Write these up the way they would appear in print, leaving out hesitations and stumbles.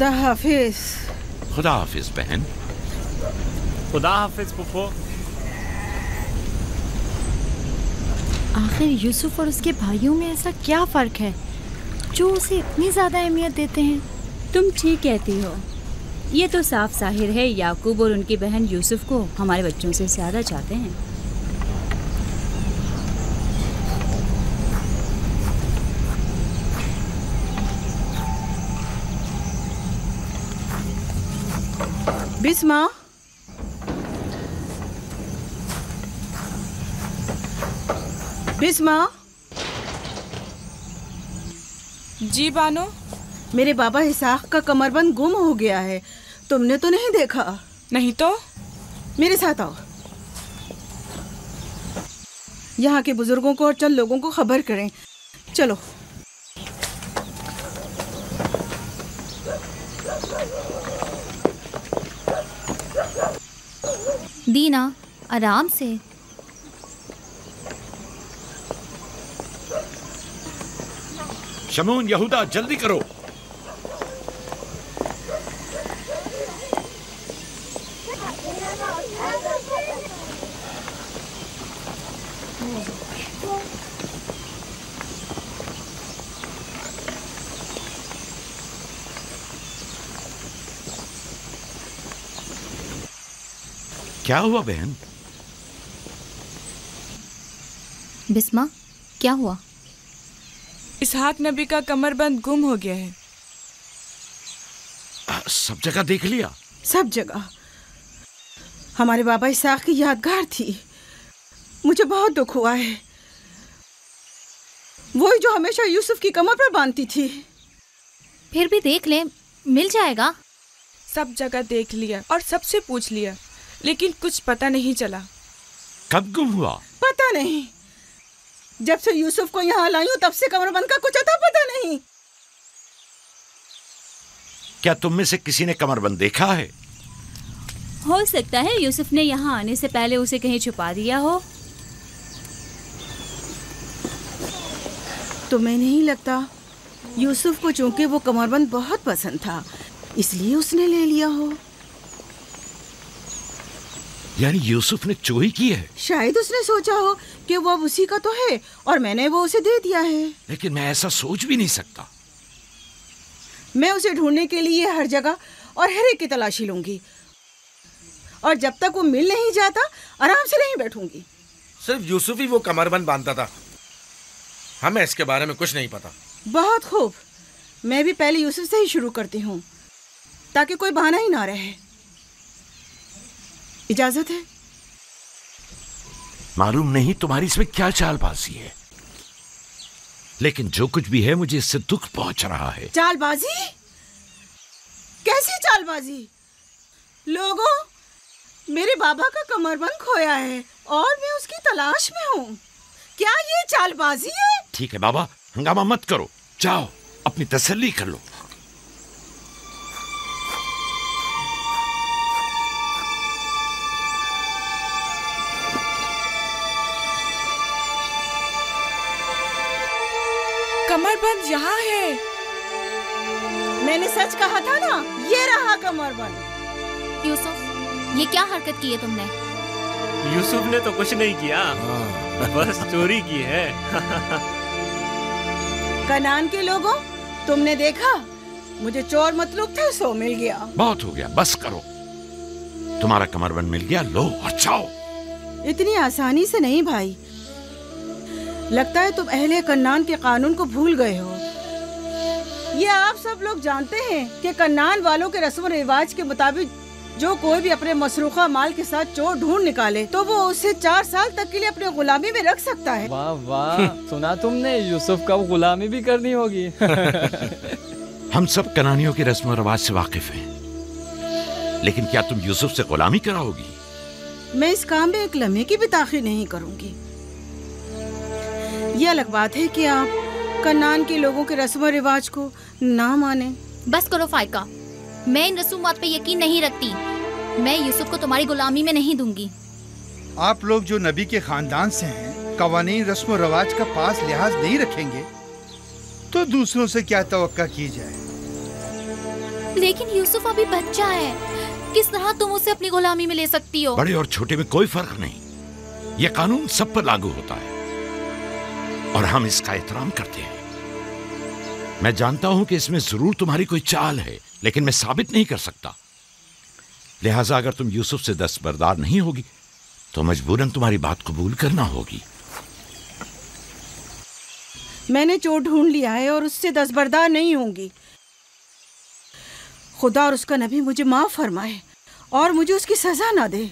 खुदा हाफिज। खुदा हाफिज बहन। खुदा हाफिज फूफो। आखिर यूसुफ और उसके भाइयों में ऐसा क्या फर्क है जो उसे इतनी ज्यादा अहमियत देते हैं? तुम ठीक कहती हो। ये तो साफ जाहिर है याकूब और उनकी बहन यूसुफ को हमारे बच्चों से ज्यादा चाहते हैं। बिस्मा, बिस्मा। जी बानो। मेरे बाबा इसाक का कमरबंद गुम हो गया है। तुमने तो नहीं देखा? नहीं तो। मेरे साथ आओ। यहाँ के बुजुर्गों को और चंद लोगों को खबर करें। चलो। दीना, आराम से। शमून, यहूदा, जल्दी करो। क्या हुआ बहन? बिस्मा, क्या हुआ? इसहाक नबी का कमरबंद गुम हो गया है। सब जगह देख लिया? सब जगह। हमारे बाबा इसाक की यादगार थी। मुझे बहुत दुख हुआ है। वही जो हमेशा यूसुफ की कमर पर बांधती थी। फिर भी देख ले, मिल जाएगा। सब जगह देख लिया और सबसे पूछ लिया, लेकिन कुछ पता नहीं चला। कब गुम हुआ? पता नहीं। जब से यूसुफ को यहाँ लाई हूँ तब से कमरबंद का कुछ अता पता नहीं। क्या तुम में से किसी ने कमरबंद देखा है? हो सकता है यूसुफ ने यहाँ आने से पहले उसे कहीं छुपा दिया हो। तुम्हें नहीं लगता यूसुफ को चूंकि वो कमरबंद बहुत पसंद था इसलिए उसने ले लिया हो? यानी यूसुफ ने चोरी की है? शायद उसने सोचा हो कि वो अब उसी का तो है और मैंने वो उसे दे दिया है। लेकिन मैं ऐसा सोच भी नहीं सकता। मैं उसे ढूंढने के लिए हर जगह और हर एक की तलाशी लूंगी और जब तक वो मिल नहीं जाता आराम से नहीं बैठूंगी। सिर्फ यूसुफ ही वो कमरबंद बांधता था, हमें इसके बारे में कुछ नहीं पता। बहुत खूब। मैं भी पहले यूसुफ से ही शुरू करती हूँ ताकि कोई बहाना ही ना रहे। इजाजत है? मालूम नहीं तुम्हारी इसमें क्या चालबाजी है, लेकिन जो कुछ भी है मुझे इससे दुख पहुंच रहा है। चालबाजी? कैसी चालबाजी? लोगों, मेरे बाबा का कमरबंद खोया है और मैं उसकी तलाश में हूँ। क्या ये चालबाजी है? ठीक है बाबा, हंगामा मत करो। जाओ अपनी तसल्ली कर लो। कमरबंद यहाँ है। मैंने सच कहा था ना, ये रहा कमरबंद। यूसुफ, ये क्या हरकत की है तुमने? यूसुफ ने तो कुछ नहीं किया, बस चोरी की है। कनान के लोगों, तुमने देखा, मुझे चोर मतलूब था, सो मिल गया। बहुत हो गया, बस करो। तुम्हारा कमरबंद मिल गया, लो और जाओ। इतनी आसानी से नहीं भाई। लगता है तुम अहले कन्नान के कानून को भूल गए हो। ये आप सब लोग जानते हैं कि कन्नान वालों के रस्म रिवाज के मुताबिक जो कोई भी अपने मसरूखा माल के साथ चोर ढूंढ निकाले तो वो उसे 4 साल तक के लिए अपने गुलामी में रख सकता है। वाह वाह, सुना तुमने, यूसुफ का गुलामी भी करनी होगी। हम सब कनानियों के रस्म रिवाज से वाकिफ हैं, लेकिन क्या तुम यूसुफ से गुलामी कराओगी? मैं इस काम में एक लम्हे की भी ताखीर नहीं करूंगी। ये अलग बात है कि आप कन्नान के लोगों के रस्म रिवाज को ना माने। बस करो फाइका, मैं इन रसूमात पे यकीन नहीं रखती। मैं यूसुफ को तुम्हारी गुलामी में नहीं दूंगी। आप लोग जो नबी के खानदान से हैं, कवानीन रस्म रवाज का पास लिहाज नहीं रखेंगे तो दूसरों से क्या तवक्का की जाए। लेकिन यूसुफ अभी बच्चा है, किस तरह तुम उसे अपनी गुलामी में ले सकती हो? बड़े और छोटे में कोई फर्क नहीं, यह कानून सब पर लागू होता है और हम इसका एहतराम करते हैं। मैं जानता हूं कि इसमें जरूर तुम्हारी कोई चाल है, लेकिन मैं साबित नहीं कर सकता। लिहाजा अगर तुम यूसुफ से दस्तबरदार नहीं होगी तो मजबूरन तुम्हारी बात कबूल करना होगी। मैंने चोर ढूंढ लिया है और उससे दस्तबरदार नहीं होंगी। खुदा और उसका नबी मुझे माफ फरमाए और मुझे उसकी सजा ना दे।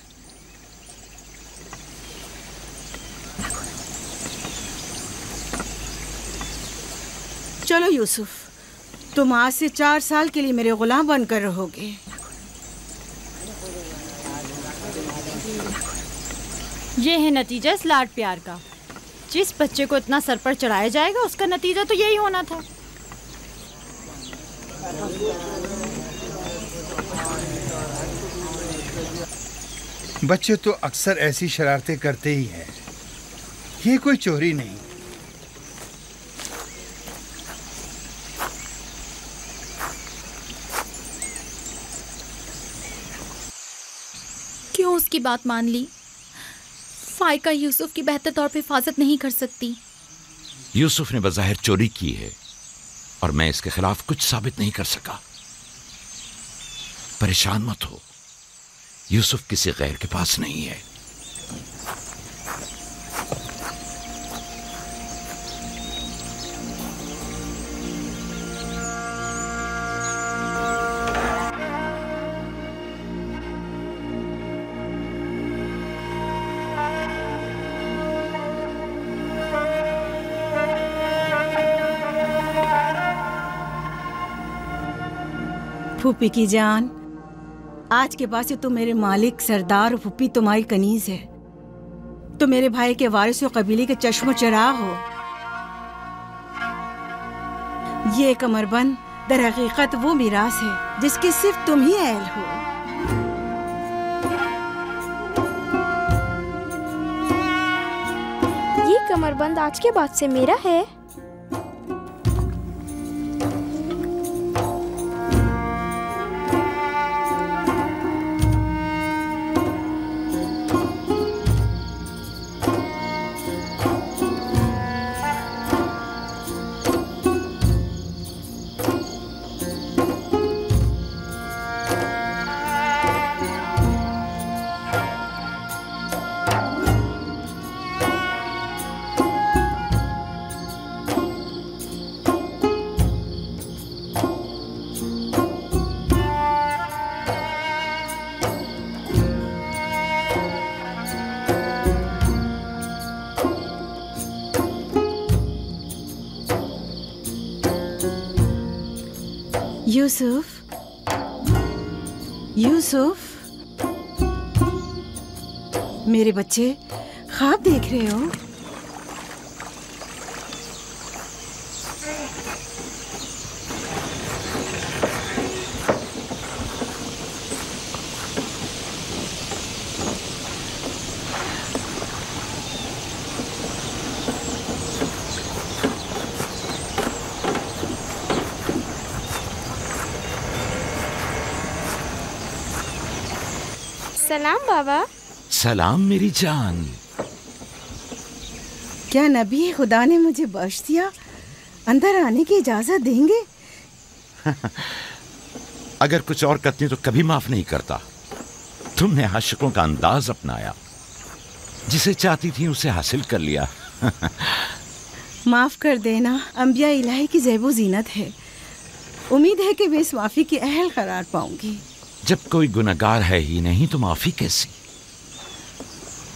चलो यूसुफ, तुम आज से 4 साल के लिए मेरे गुलाम बनकर रहोगे। ये है नतीजा इस लाड प्यार का। जिस बच्चे को इतना सर पर चढ़ाया जाएगा उसका नतीजा तो यही होना था। बच्चे तो अक्सर ऐसी शरारतें करते ही हैं। ये कोई चोरी नहीं। क्यों उसकी बात मान ली? फाइका यूसुफ की बेहतर तौर पे हिफाजत नहीं कर सकती। यूसुफ ने बज़ाहिर चोरी की है और मैं इसके खिलाफ कुछ साबित नहीं कर सका। परेशान मत हो, यूसुफ किसी गैर के पास नहीं है। फूफी की जान, आज के बाद से तुम मेरे मालिक सरदार और फूफी तुम्हारी कनीज है। तुम मेरे भाई के वारिस और कबीले के चश्मो चराग हो। ये कमरबंद दर हकीकत वो मिरास है जिसकी सिर्फ तुम ही अहल हो। ये कमरबंद आज के बाद से मेरा है। यूसुफ, यूसुफ, मेरे बच्चे ख्वाब देख रहे हो? सलाम बाबा। सलाम मेरी जान। क्या नबी खुदा ने मुझे बख्श दिया? अंदर आने की इजाजत देंगे? अगर कुछ और करती तो कभी माफ नहीं करता। तुमने आशिकों का अंदाज अपनाया, जिसे चाहती थी उसे हासिल कर लिया। माफ कर देना अंबिया इलाही की ज़ैबो ज़ीनत है। उम्मीद है कि मैं इस माफी की अहल करार पाऊंगी। जब कोई गुनहगार है ही नहीं तो माफी कैसी?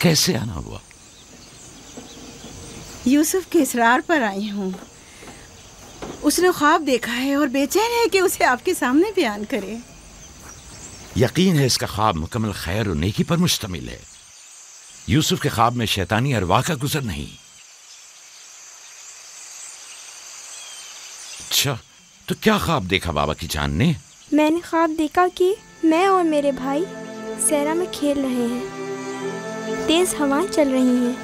कैसे आना हुआ? यूसुफ के इसरार पर आई हूँ। उसने ख्वाब देखा है और बेचैन है कि उसे आपके सामने बयान करे। यकीन है इसका ख्वाब मुकम्मल खैर और नेकी पर मुश्तमिल है। यूसुफ के ख्वाब में शैतानी अरवाह का गुजर नहीं। अच्छा, तो क्या ख्वाब देखा बाबा की जान ने? मैंने ख्वाब देखा कि मैं और मेरे भाई सहरा में खेल रहे हैं। तेज हवाएं चल रही हैं।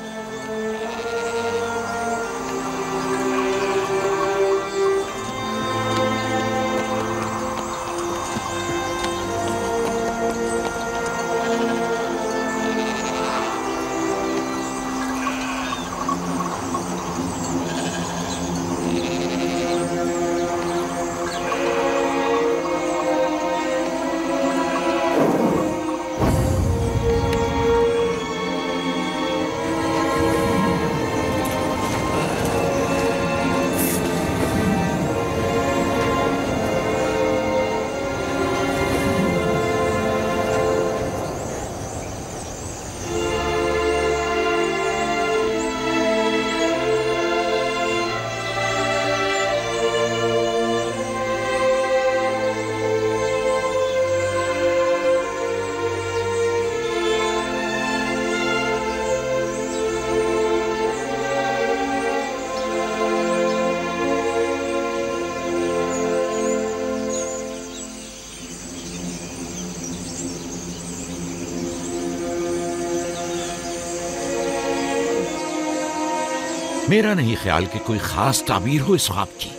मेरा नहीं ख्याल कि कोई खास ताबीर हो इस ख्वाब की।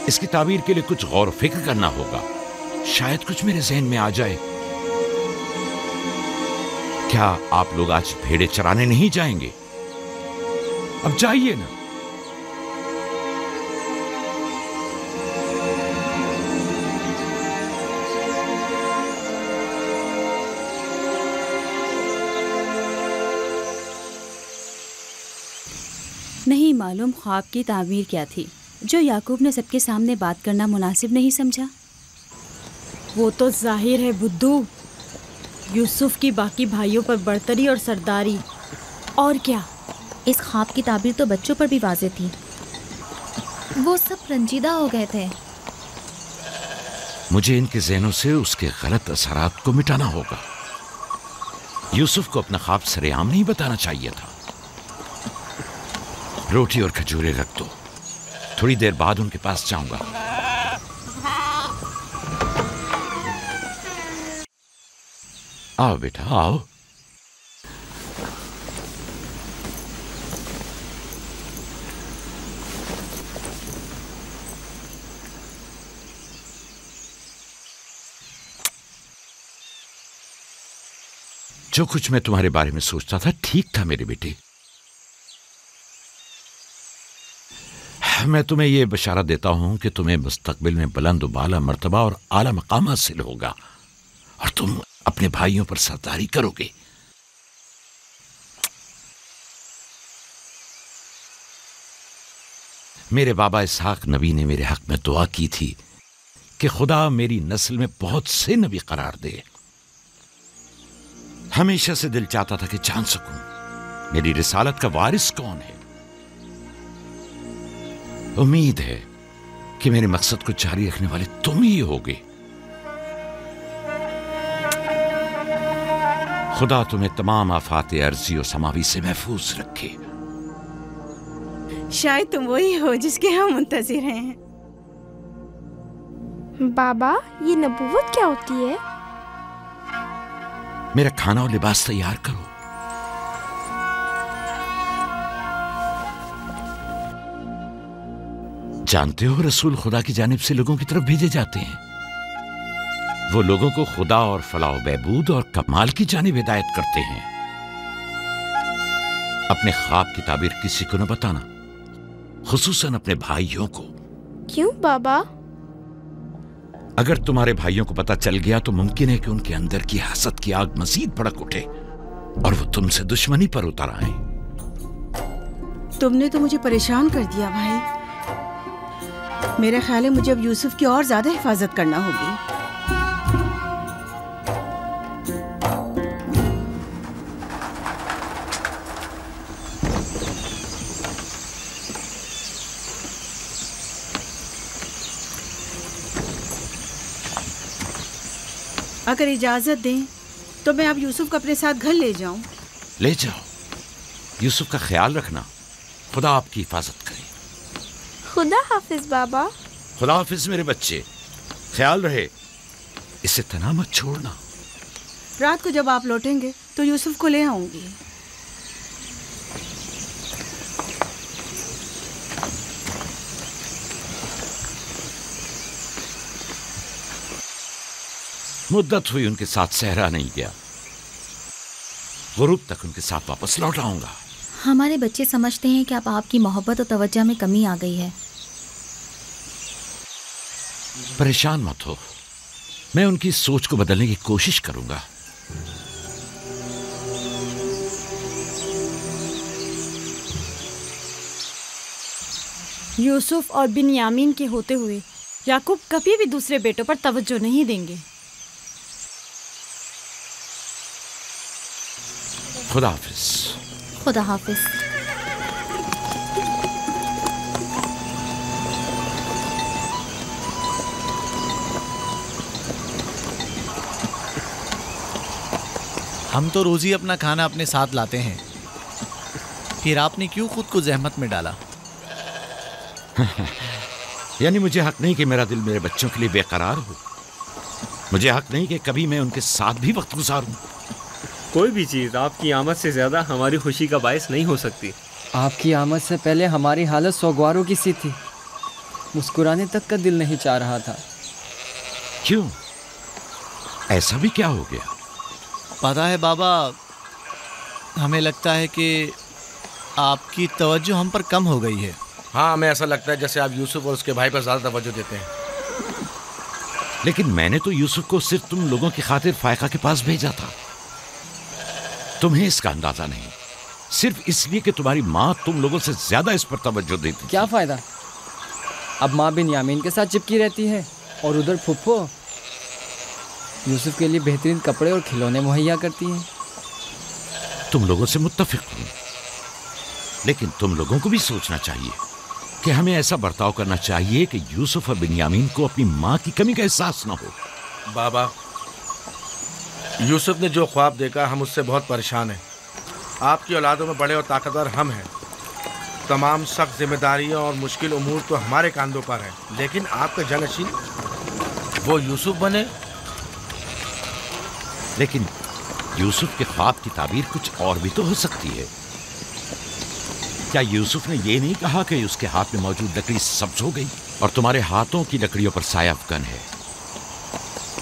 इसकी ताबीर के लिए कुछ गौर फिक्र करना होगा। शायद कुछ मेरे जहन में आ जाए। क्या आप लोग आज भेड़े चराने नहीं जाएंगे? अब जाइए ना। नहीं मालूम ख्वाब की ताबीर क्या थी जो याकूब ने सबके सामने बात करना मुनासिब नहीं समझा। वो तो जाहिर है बुद्धू, यूसुफ की बाकी भाइयों पर बढ़तरी और सरदारी। और क्या, इस ख्वाब की ताबीर तो बच्चों पर भी वाज़ेह थी। वो सब रंजीदा हो गए थे। मुझे इनके ज़हनों से उसके गलत असरात को मिटाना होगा। यूसुफ को अपना ख्वाब सरेआम नहीं बताना चाहिए था। रोटी और खजूरें रख दो, थोड़ी देर बाद उनके पास जाऊंगा। आओ बेटा आओ। जो कुछ मैं तुम्हारे बारे में सोचता था ठीक था मेरे बेटे। मैं तुम्हें यह बशारत देता हूं कि तुम्हें मुस्तकबिल में बुलंद बाला मर्तबा और आला मकाम हासिल होगा और तुम अपने भाइयों पर सरदारी करोगे। मेरे बाबा इसहाक नबी ने मेरे हक में दुआ की थी कि खुदा मेरी नस्ल में बहुत से नबी करार दे। हमेशा से दिल चाहता था कि जान सकूं मेरी रिसालत का वारिस कौन है। उम्मीद है कि मेरे मकसद को जारी रखने वाले तुम ही होगे। खुदा तुम्हें तमाम आफात अर्जी और समावी से महफूज रखे। शायद तुम वही हो जिसके हम मुंतजिर हैं। बाबा, ये नबूवत क्या होती है? मेरा खाना और लिबास तैयार करो। जानते हो रसूल खुदा की जानिब से लोगों की तरफ भेजे जाते हैं। वो लोगों को खुदा और फलाह बहबूद और कमाल की जानिब हिदायत करते हैं। अपने ख्वाब की ताबीर किसी को न बताना, खुसूसन अपने भाइयों को। क्यों बाबा? अगर तुम्हारे भाइयों को पता चल गया तो मुमकिन है कि उनके अंदर की हसद की आग मजीद भड़क उठे और वो तुमसे दुश्मनी पर उतर आए। तुमने तो मुझे परेशान कर दिया भाई। मेरा ख्याल है मुझे अब यूसुफ की और ज्यादा हिफाजत करना होगी। अगर इजाजत दें तो मैं अब यूसुफ को अपने साथ घर ले जाऊं। ले जाओ। यूसुफ का ख्याल रखना। खुदा आपकी हिफाजत करे। खुदा हाफिज बाबा। खुदा हाफिज मेरे बच्चे। ख्याल रहे, इसे तना मत छोड़ना। रात को जब आप लौटेंगे तो यूसुफ को ले आऊंगी। मुद्दत हुई उनके साथ सहरा नहीं गया। गुरूब तक उनके साथ वापस लौट आऊंगा। हमारे बच्चे समझते हैं कि अब आपकी मोहब्बत और तवज्जो में कमी आ गई है। परेशान मत हो, मैं उनकी सोच को बदलने की कोशिश करूंगा। यूसुफ और बिन्यामीन के होते हुए याकूब कभी भी दूसरे बेटों पर तवज्जो नहीं देंगे। खुदा हाफिज। खुदा हाफिज। हम तो रोज ही अपना खाना अपने साथ लाते हैं, फिर आपने क्यों खुद को जहमत में डाला? यानी मुझे हक नहीं कि मेरा दिल मेरे बच्चों के लिए बेकरार हो। मुझे हक नहीं कि कभी मैं उनके साथ भी वक्त गुजारूं। कोई भी चीज़ आपकी आमद से ज़्यादा हमारी खुशी का बायस नहीं हो सकती। आपकी आमद से पहले हमारी हालत सोगवारों की सी थी। मुस्कुराने तक का दिल नहीं चाह रहा था। क्यों? ऐसा भी क्या हो गया? पता है बाबा, हमें लगता है कि आपकी तवज्जो हम पर कम हो गई है। हाँ, हमें ऐसा लगता है जैसे आप यूसुफ और उसके भाई पर ज्यादा तवज्जो देते हैं। लेकिन मैंने तो यूसुफ को सिर्फ तुम लोगों की खातिर फायका के पास भेजा था। तुम्हें इसका अंदाजा नहीं, सिर्फ इसलिए कि तुम्हारी माँ तुम लोगों से ज्यादा इस पर तवज्जो देती। क्या फायदा? अब माँ बिन्यामीन के साथ चिपकी रहती है और उधर फुफ्फो यूसुफ के लिए बेहतरीन कपड़े और खिलौने मुहैया करती है। तुम लोगों से मुत्तफिक हूं, लेकिन तुम लोगों को भी सोचना चाहिए कि हमें ऐसा बर्ताव करना चाहिए कि यूसुफ और बिन्यामीन को अपनी माँ की कमी का एहसास न हो। बाबा, यूसुफ ने जो ख्वाब देखा, हम उससे बहुत परेशान हैं। आपकी औलादों में बड़े और ताकतवर हम हैं। तमाम सख्त जिम्मेदारियां और मुश्किल उमूर तो हमारे कांधों पर है, लेकिन आपका जानशीन वो यूसुफ बने। लेकिन यूसुफ के ख्वाब की ताबीर कुछ और भी तो हो सकती है। क्या यूसुफ ने ये नहीं कहा कि उसके हाथ में मौजूद लकड़ी सब्ज हो गई और तुम्हारे हाथों की लकड़ियों पर साया अफगन है?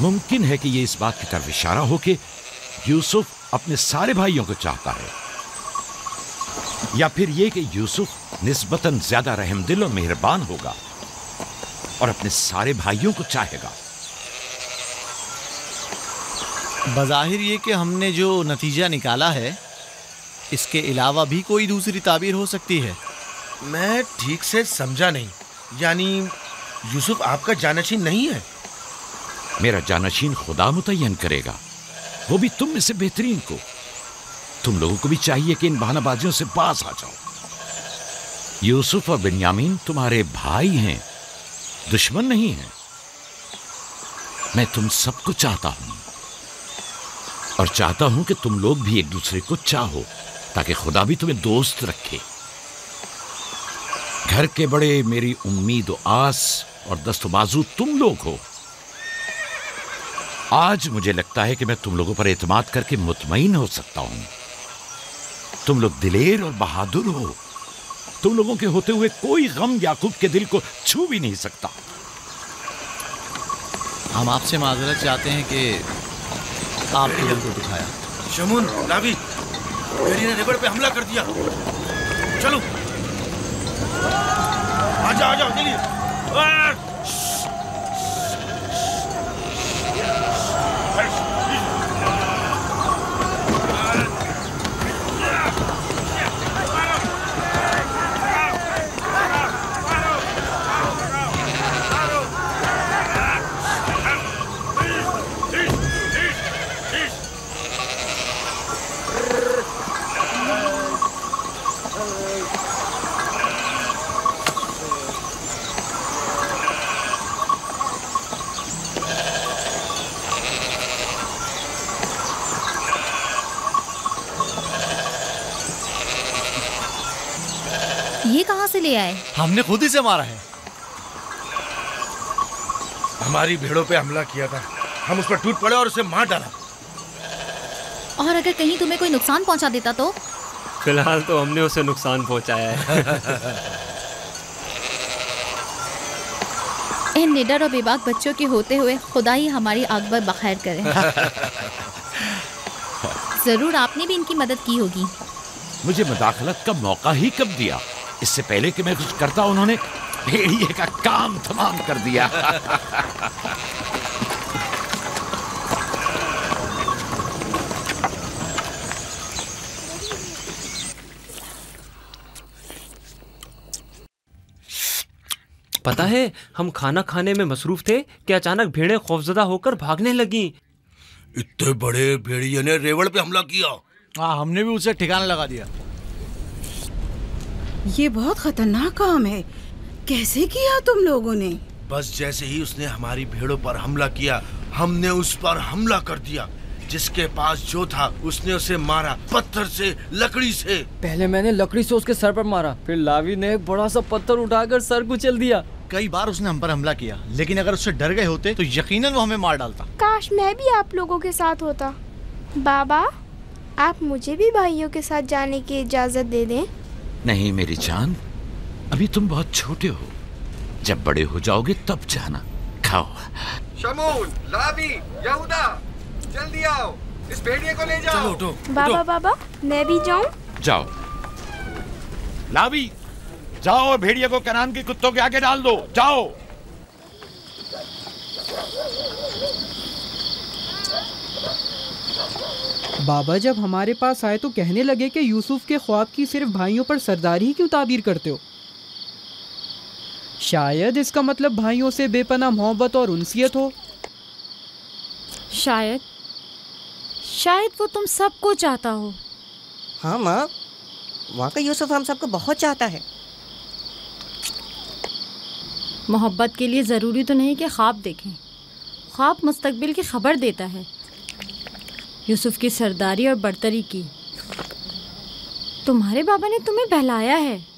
मुमकिन है कि ये इस बात की तरफ इशारा हो कि यूसुफ अपने सारे भाइयों को चाहता है, या फिर ये कि यूसुफ निस्बतन ज्यादा रहमदिल और मेहरबान होगा और अपने सारे भाइयों को चाहेगा। बज़ाहिर ये कि हमने जो नतीजा निकाला है, इसके अलावा भी कोई दूसरी ताबीर हो सकती है। मैं ठीक से समझा नहीं। यानी यूसुफ आपका जानशीन नहीं है? मेरा जानशीन खुदा मुतय्यन करेगा, वो भी तुम में से बेहतरीन को। तुम लोगों को भी चाहिए कि इन बहानाबाजियों से पास आ जाओ। यूसुफ और बिन्यामीन तुम्हारे भाई हैं, दुश्मन नहीं हैं। मैं तुम सबको चाहता हूं और चाहता हूं कि तुम लोग भी एक दूसरे को चाहो, ताकि खुदा भी तुम्हें दोस्त रखे। घर के बड़े मेरी उम्मीद और आस और दस्तबाजू तुम लोग हो। आज मुझे लगता है कि मैं तुम लोगों पर एतमाद करके मुतमईन हो सकता हूं। तुम लोग दिलेर और बहादुर हो। तुम लोगों के होते हुए कोई गम याकूब के दिल को छू भी नहीं सकता। हम आपसे माजरत चाहते हैं कि आपके दिल को दुखाया। शमून, नावी, भेड़ी ने रेवड़ पे हमला कर दिया। चलो, आजा आजा चलिए। ये कहाँ से ले आए? हमने खुद ही से मारा है। हमारी भेड़ों पे हमला किया था, हम उस पर टूट पड़े और उसे मार डाला। और अगर कहीं तुम्हें कोई नुकसान पहुंचा देता तो? फिलहाल तो हमने उसे नुकसान पहुंचाया है। इन निडर और बेबाक बच्चों के होते हुए खुदा ही हमारी आकबर बखैर करे। जरूर आपने भी इनकी मदद की होगी। मुझे मुदाखलत का मौका ही कब दिया? इससे पहले कि मैं कुछ करता उन्होंने भेड़िए का काम तमाम कर दिया। पता है, हम खाना खाने में मसरूफ थे कि अचानक भेड़ें खौफजदा होकर भागने लगी। इतने बड़े भेड़िए ने रेवड़ पे हमला किया। हाँ, हमने भी उसे ठिकाना लगा दिया। ये बहुत खतरनाक काम है। कैसे किया तुम लोगों ने? बस जैसे ही उसने हमारी भेड़ों पर हमला किया, हमने उस पर हमला कर दिया। जिसके पास जो था उसने उसे मारा, पत्थर से, लकड़ी से। पहले मैंने लकड़ी से उसके सर पर मारा, फिर लावी ने एक बड़ा सा पत्थर उठाकर सर कुचल दिया। कई बार उसने हम पर हमला किया, लेकिन अगर उससे डर गए होते तो यकीनन वो हमें मार डालता। काश मैं भी आप लोगों के साथ होता। बाबा, आप मुझे भी भाइयों के साथ जाने की इजाज़त दे दें। नहीं मेरी जान, अभी तुम बहुत छोटे हो, जब बड़े हो जाओगे तब जाना। खाओ। शमून, लावी, यहूदा, जल्दी आओ, इस भेड़िए को ले जाओ। चलो उठो। बाबा बाबा, मैं भी जाऊं? जाओ। लावी, जाओ और भेड़िए को कनान के कुत्तों के आगे डाल दो। जाओ। बाबा जब हमारे पास आए तो कहने लगे कि यूसुफ के ख्वाब की सिर्फ भाइयों पर सरदारी ही क्यों ताबीर करते हो। शायद इसका मतलब भाइयों से बेपनाह मोहब्बत और उनसियत हो। शायद वो तुम सबको चाहता हो। हाँ माँ, वाकई यूसुफ हम सबको बहुत चाहता है। मोहब्बत के लिए ज़रूरी तो नहीं कि ख्वाब देखें, ख्वाब मुस्तकबिल की खबर देता है। यूसुफ की सरदारी और बरतरी की, तुम्हारे बाबा ने तुम्हें बहलाया है।